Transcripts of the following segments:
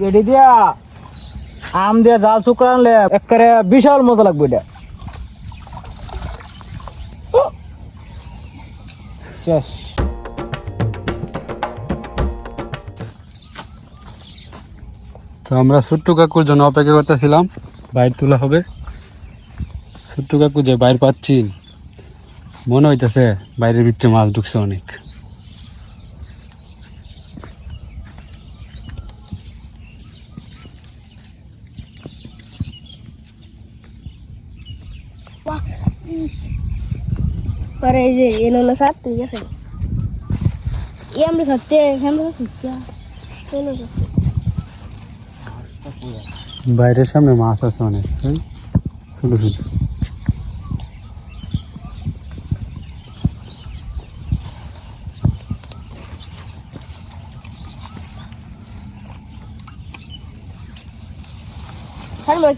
এডি দিয়া আম দিয়া জাল চুকরা আনলে একবারে বিশাল মজা লাগবে এটা। শেষ। তো আমরা ছোট্টু কাকুর জন্য অপেক্ষা করতেছিলাম, বাইর তোলা হবে। ছোট্টু কাকু যে বাইর পাচ্ছি মনে হইতেছে বাইরের ভিতরে মাছ ঢুকছে অনেক। পরে এই যে এলো না সাত ঠিক আছে এই আমরা সত্যি এখানে বাইরের সামনে মাছ আছে অনেক, ছোট ছোট।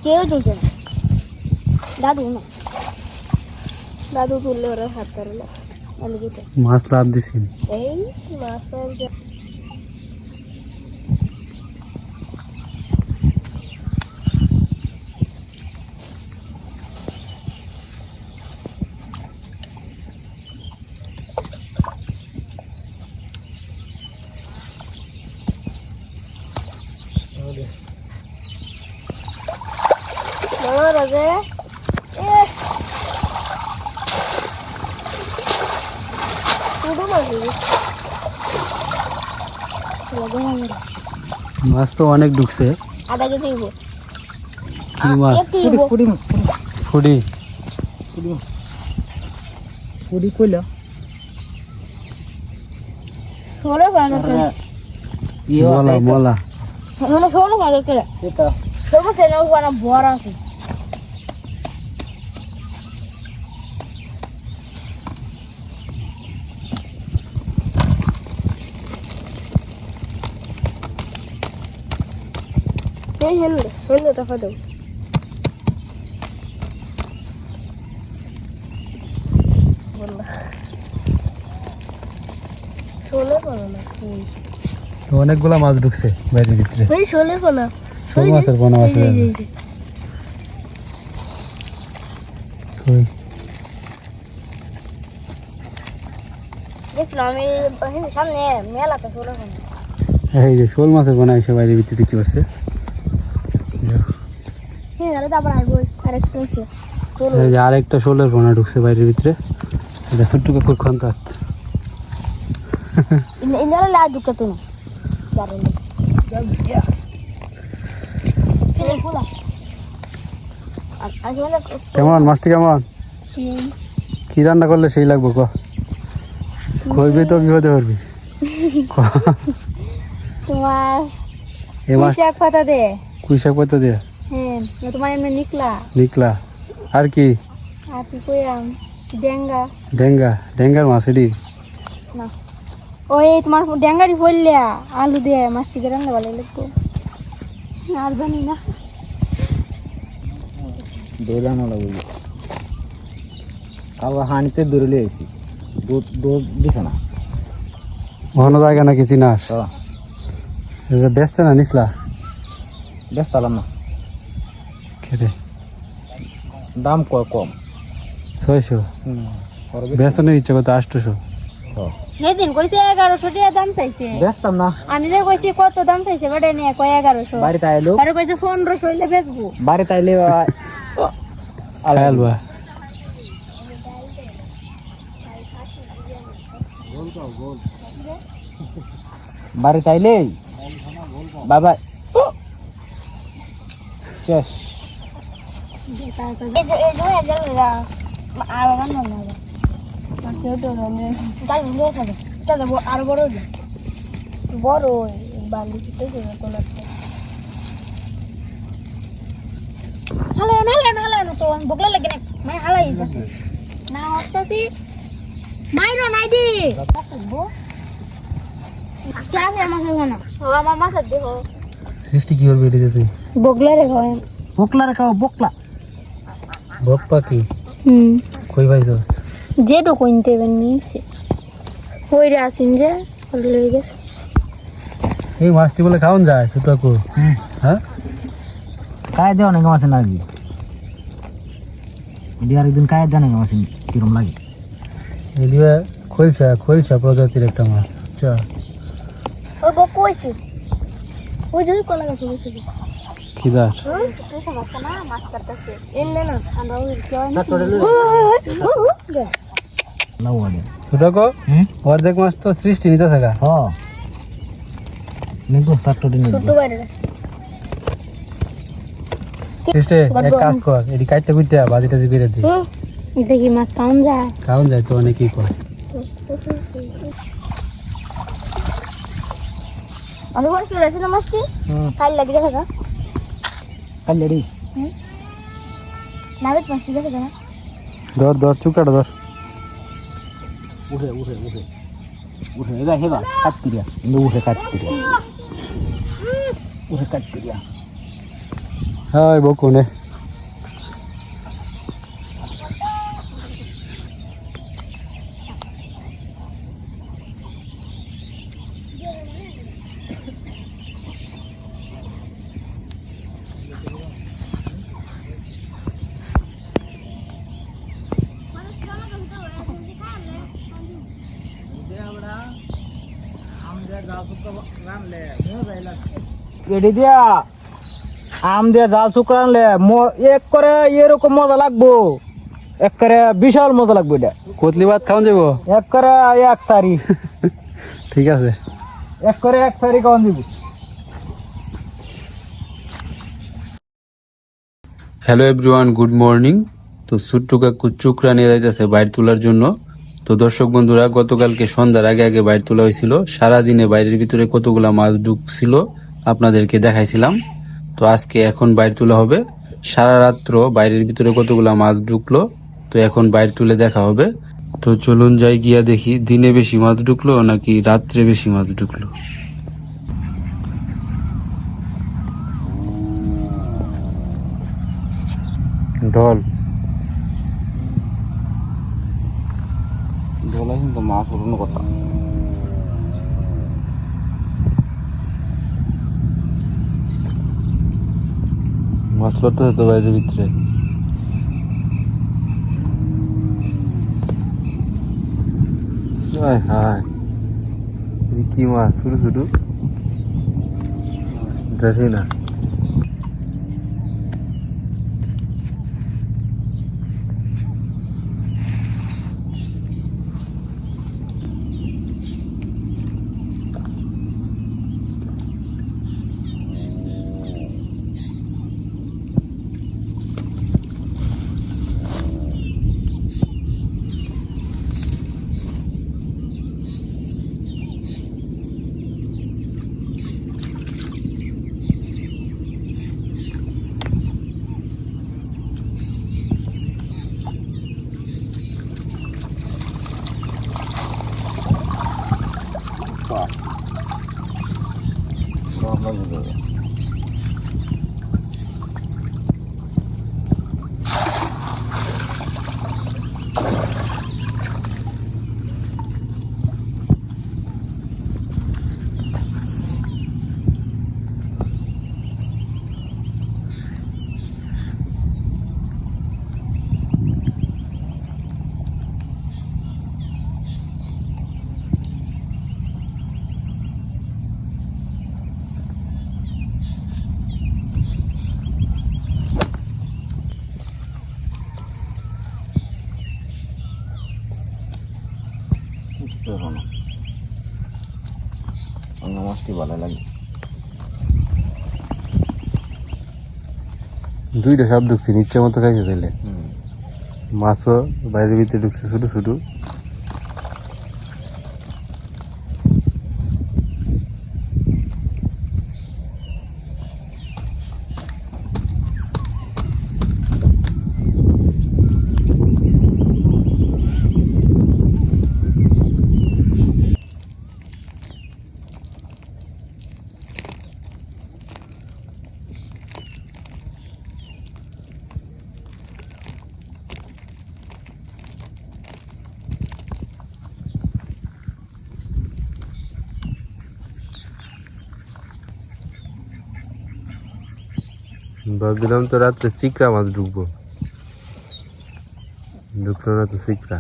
কেউ তুলছে না, দাদু না, দাদু তুললে ওরা হাত ধরলো মাছ লাভ দিছি এই মাছ রাজে মাছ তো অনেক ঢুকছে। আধা কেজি কি মাছ? ফুডি মাছ, ফুডি ফুডি মাছ, ফুডি কইলা ষোলো মলা মলা। ষোলো পাঁচ করে এটা ষোলো সে না বড় আছে হেন্দে টাকা দেব অনেকগুলা মাছ ঢুকছে বাইরের ভিতরে। শোল মাছের পোনা আছে। সামনে মেলাতে শোলে এই যে শোল মাছের পোনা এসে বাইরের ভিতরে বিক্রি করছে। এই যে আরেকটা শোলের পোনা ঢুকছে বাইরের ভিতরে। এটা ছোট্ট কাকুর খন্তাত। কেমন মাছটি কেমন? কি রান্না করলে সেই লাগবো ক? কইবি তো বিপদে করবি। তোমার কুইশাক পাতা দে। কুইশাক পাতা দে। হ্যাঁ তোমার এমনি নিকলা আর কি? আর কি কইরাম ডেঙ্গা। ডেঙ্গার মাছ এডি না ওই তোমার ডেঙ্গারি ফলিয়া আলু দিয়ে মাছটি রান্না ভালো লাগবে। আর জানি না দৌড়ানো লাগবে। আবার হানিতে দৌড়লে আইছি, দৌড় দিছে না ঘন জায়গা নাকি চিনাস? ব্যস্ত না নিসলা? ব্যস্ত আলাম না, খেতে দাম কম 600। বেসনের ইচ্ছা কত 800। সেদিন কইছে 1100 টাকা দাম চাইছে, বেচতাম না। আমি যে কইছি কত দাম চাইছে বাড়ি নিয়ে কয় 1100। বাড়িতে আইলো আরে কইছে 1500 হইলে বেচবো। বাড়িতে আইলে আলবা বাড়িতে আইলে বাবা শেষ। আর বড় বড় বালি হালানো তো বকলা লাগে না মাই হালাই না হচ্ছে মাইরো নাই দি ক্লাস আমার হবে না আমার মাথা দেহ সৃষ্টি কি করবে এদিকে তুই? বকলা রে হয় বকলা রে খাও বকলা বক পাখি কই পাইছস? যেটো কইতে বেন নিছে কইরা আসিন যে লই গেছে এই মাছটি বলে খাওয়ান যায় ছোট কাকু? হ্যাঁ, কায় দেওয়া নাকি মাছের নাকি এটি আরেকদিন কায় দেওয়া নাকি মাছের কিরম লাগে? এদিকে খোলসা খোলসা প্রজাতির একটা মাছ। আচ্ছা, ওই বকু হইছে ওই যে কলা গাছ হইছে খিদার তুই মাছ না মাছ কাটতেছে এনে না আমরা ওই লাউ আগে ছোট কাকু অর্ধেক মাছ তো সৃষ্টি নিতে থাকা। হ নিকো সাতটো দিন ছোট বাইরে সৃষ্টি এক কাজ কর, এটি কাটতে কুটতে ভাজি টাজি করে দিই। দেখি মাছ খাওন যায় খাওয়ান যায় তো অনেকেই কয়। আমি বলছি রয়েছে না মাছটি কাল লাগে দেখা যা কাল্লেড়ি নাবিত মাছটি দেখা যা ধর ধর চুকাটা ধর। উঠে উঠে উঠে উঠে এবার হেবা কাটতিরিয়া উঠে কাটতিরিয়া উঠে কাটতিরিয়া হ্যাঁ বকুনে এডি দিয়া আম দিয়া জাল শুকর আনলে এক করে এরকম মজা লাগবো, এক করে বিশাল মজা লাগবে এটা, কতলি ভাত খাওয়ান যাবো? এক করে এক সারি ঠিক আছে, এক করে এক সারি খাওয়ান দিব। Hello everyone, good morning. তো ছোট্ট কাকু চুকরা নিয়ে যাইতেছে বাইর তোলার জন্য। তো দর্শক বন্ধুরা, গতকালকে সন্ধ্যার আগে আগে বাইর তোলা হয়েছিল। সারাদিনে বাইরের ভিতরে কতগুলা মাছ ঢুকছিল আপনাদেরকে দেখাইছিলাম। তো আজকে এখন বাইর তোলা হবে। সারা রাত্র বাইরের ভিতরে কতগুলা মাছ ঢুকলো, তো এখন বাইর তুলে দেখা হবে। তো চলুন যাই গিয়া দেখি দিনে বেশি মাছ ঢুকলো নাকি রাত্রে বেশি মাছ ঢুকলো। ঢল ঢোলা কিন্তু মাছ উড়ানো কথা মাছ লড়তেছে তো বাইরের ভিতরে। হায় হায়, কি মাছ ছোট ছোট, দেখি না। মাছটি ভালো লাগে। দুইটা সাপ ঢুকছে, ইচ্ছা মতো খাইছে তাইলে। মাছও বাইরের ভিতরে ঢুকছে ছোট ছোট। ভাবছিলাম তো রাত্রে চিকরা মাছ ঢুকবো, ঢুকলো না তো চিকরা।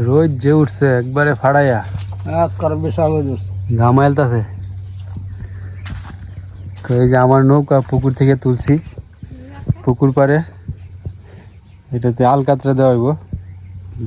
রোজ যে উঠছে একবারে ফাড়াইয়া বিশাল ধরছে। গামাইলতাছে। তো এই যে আমার নৌকা পুকুর থেকে তুলছি, পুকুর পারে এটাতে আলকাতরা দেওয়া হইব।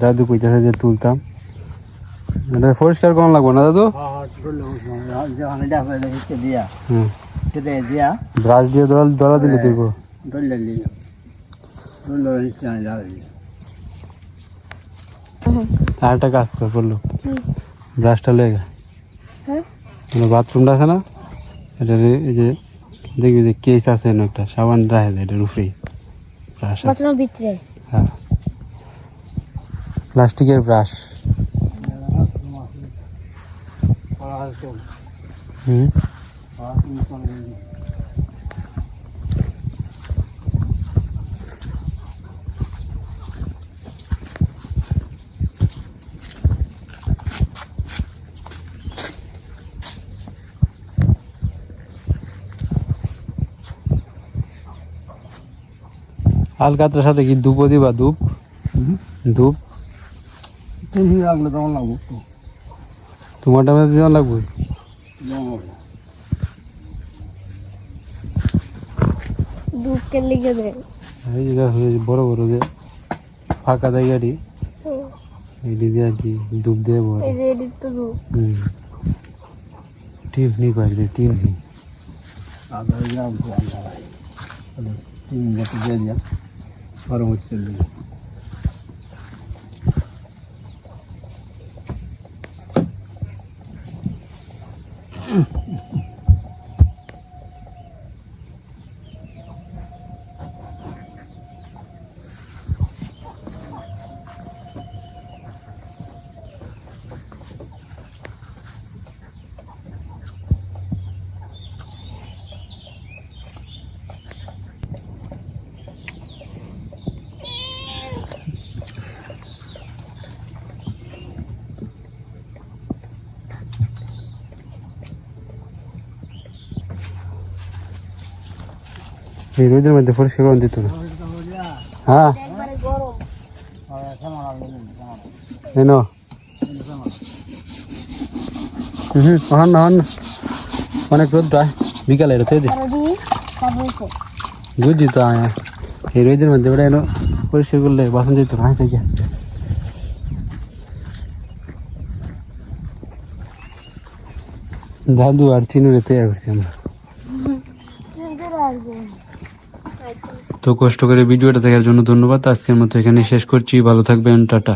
দাদু কইতাছে যে তুলতাম, এটা পরিষ্কার করা লাগবো না দাদু? হুম, ব্রাশ দিয়ে ডলা দিলে দিব। আর একটা কাজ করলো, ব্রাশটা লয়ে গা বাথরুমটা আছে না, এটা এই যে দেখবি যে কেস আছে না একটা, সাবান রাখে দেয় এটার উপরেই ব্রাশ আছে। হ্যাঁ, প্লাস্টিকের ব্রাশ। হুম, আলকাতরার সাথে কি ধূপও দিবা? ধূপ ধূপ লাগলে তখন লাগবো, তোমারটা মধ্যে দেওয়া লাগবে। এই যে দেখো, এই যে বড় বড় যে ফাঁকা জায়গাটি, এটি দিয়ে আর কি ধূপ দিয়ে ভরে। হুম, টিফনি পাইলে টিফনি দিয়ে দিয়া গরম হচ্ছে। এই রোদের মধ্যে পরিষ্কার করে দিত না। হ্যাঁ, এনো হন না হন না, অনেক রোদ প্রায় বিকালে এটা তৈরি বুঝছি তো। এই রোদের মধ্যে ওটা এনো পরিষ্কার করলে বাসন যেত না থেকে। দাদু আর চিনুরে তৈরি করছি আমরা। তো কষ্ট করে ভিডিওটা দেখার জন্য ধন্যবাদ। আজকের মতো এখানে শেষ করছি, ভালো থাকবেন, টাটা।